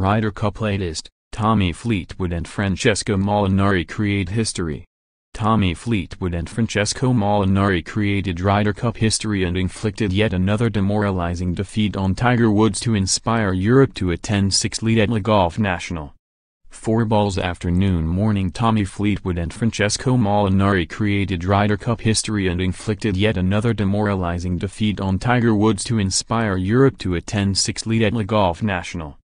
Ryder Cup latest, Tommy Fleetwood and Francesco Molinari create history. Tommy Fleetwood and Francesco Molinari created Ryder Cup history and inflicted yet another demoralizing defeat on Tiger Woods to inspire Europe to a 10-6 lead at Le Golf National. FOURBALLS afternoon morning. Tommy Fleetwood and Francesco Molinari created Ryder Cup history and inflicted yet another demoralizing defeat on Tiger Woods to inspire Europe to a 10-6 lead at Le Golf National.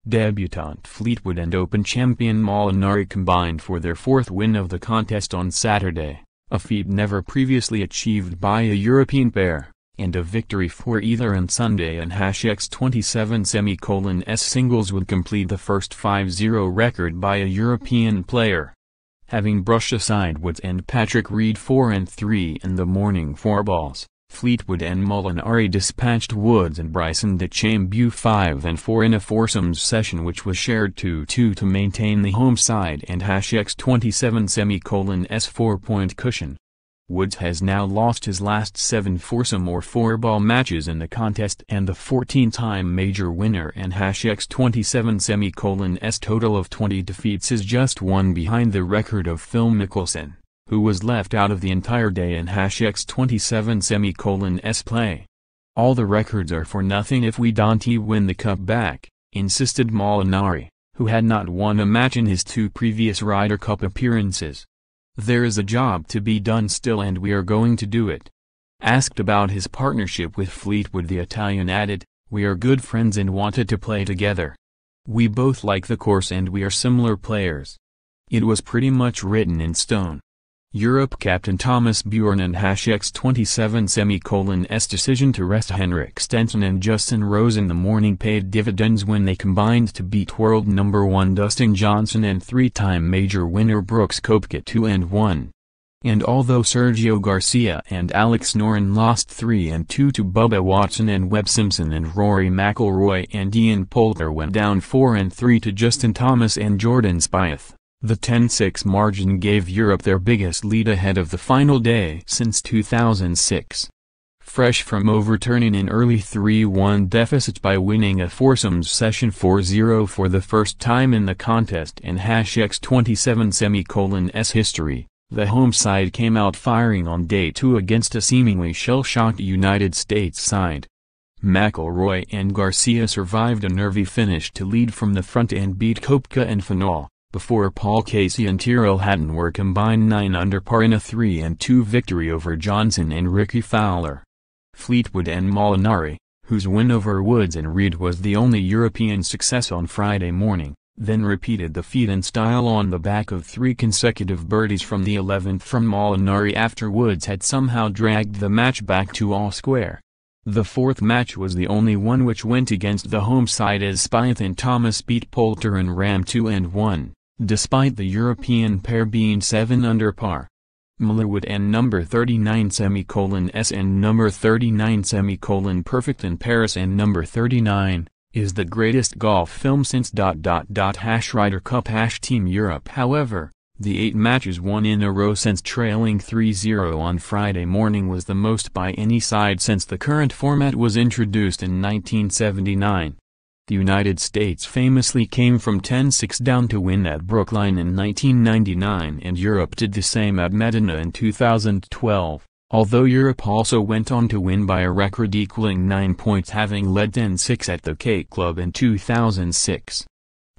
Debutant Fleetwood and Open champion Molinari combined for their fourth win of the contest on Saturday, a feat never previously achieved by a European pair, and a victory for either on Sunday. And #27 singles would complete the first 5-0 record by a European player. Having brushed aside Woods and Patrick Reed 4 and 3 in the morning fourballs, Fleetwood and Molinari dispatched Woods and Bryson DeChambeau 5 and 4 in a foursomes session which was shared 2-2 to maintain the home side and #27's 4-point cushion. Woods has now lost his last 7 foursome or fourball matches in the contest, and the 14-time major winner and #27's total of 20 defeats is just one behind the record of Phil Mickelson, who was left out of the entire day in #27's play. "All the records are for nothing if we don't win the cup back," insisted Molinari, who had not won a match in his 2 previous Ryder Cup appearances. "There is a job to be done still and we are going to do it." Asked about his partnership with Fleetwood, the Italian added, "We are good friends and wanted to play together. We both like the course and we are similar players. It was pretty much written in stone." Europe captain Thomas Bjorn and #27's decision to rest Henrik Stenson and Justin Rose in the morning paid dividends when they combined to beat world number 1 Dustin Johnson and 3-time major winner Brooks Koepka 2 and 1. And although Sergio Garcia and Alex Noren lost 3 and 2 to Bubba Watson and Webb Simpson, and Rory McIlroy and Ian Poulter went down 4 and 3 to Justin Thomas and Jordan Spieth, the 10-6 margin gave Europe their biggest lead ahead of the final day since 2006. Fresh from overturning an early 3-1 deficit by winning a foursomes session 4-0 for the first time in the contest in #27's history, the home side came out firing on day 2 against a seemingly shell-shocked United States side. McIlroy and Garcia survived a nervy finish to lead from the front and beat Koepka and Finau, before Paul Casey and Tyrrell Hatton were combined 9 under par in a 3 and 2 victory over Johnson and Ricky Fowler. Fleetwood and Molinari, whose win over Woods and Reed was the only European success on Friday morning, then repeated the feat in style on the back of 3 consecutive birdies from the 11th from Molinari after Woods had somehow dragged the match back to all square. The 4th match was the only one which went against the home side as Spieth and Thomas beat Poulter and Ram 2 and 1, despite the European pair being 7 under par. Millewood and number 39's and number 39 perfect in Paris and number 39 is the greatest golf film since #Ryder Cup #Team Europe. However, the 8 matches won in a row since trailing 3-0 on Friday morning was the most by any side since the current format was introduced in 1979. The United States famously came from 10-6 down to win at Brookline in 1999, and Europe did the same at Medina in 2012, although Europe also went on to win by a record equaling 9 points, having led 10-6 at the K Club in 2006.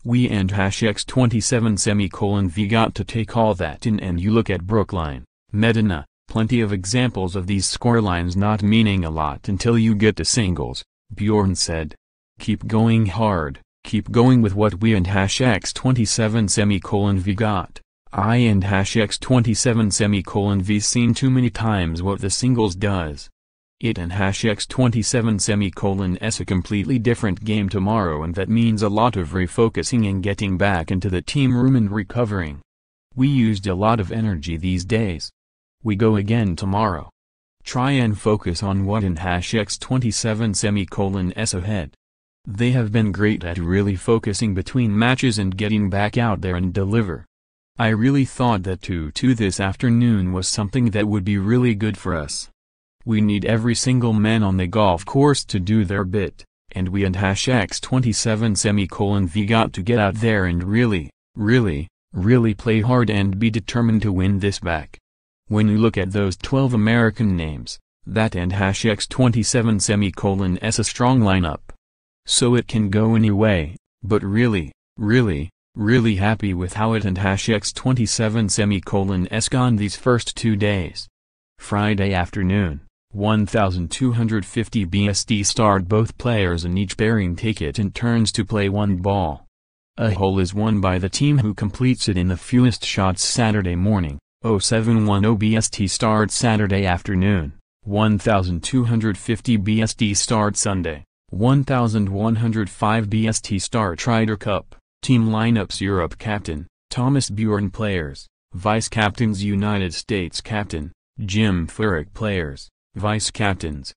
We and #27 got to take all that in, and you look at Brookline, Medina, plenty of examples of these scorelines not meaning a lot until you get to singles, Bjorn said. "Keep going hard, keep going with what we and #27 got. I and #27 seen too many times what the singles does. It and #27 a completely different game tomorrow, and that means a lot of refocusing and getting back into the team room and recovering. We used a lot of energy these days. We go again tomorrow. Try and focus on what in #27 ahead. They have been great at really focusing between matches and getting back out there and deliver. I really thought that 2-2 this afternoon was something that would be really good for us. We need every single man on the golf course to do their bit, and we and X27 got to get out there and really play hard and be determined to win this back. When you look at those 12 American names, that and X27 's a strong lineup. So it can go any way, but really happy with how it and X27 's gone these first 2 days. Friday afternoon, 1250 BST start, both players in each pairing take it in turns to play one ball. A hole is won by the team who completes it in the fewest shots. Saturday morning, 0710 BST start. Saturday afternoon, 1250 BST start. Sunday, 1105 BST start. Ryder Cup, team lineups. Europe captain, Thomas Bjorn. Players, vice captains. United States captain, Jim Furyk. Players, vice captains,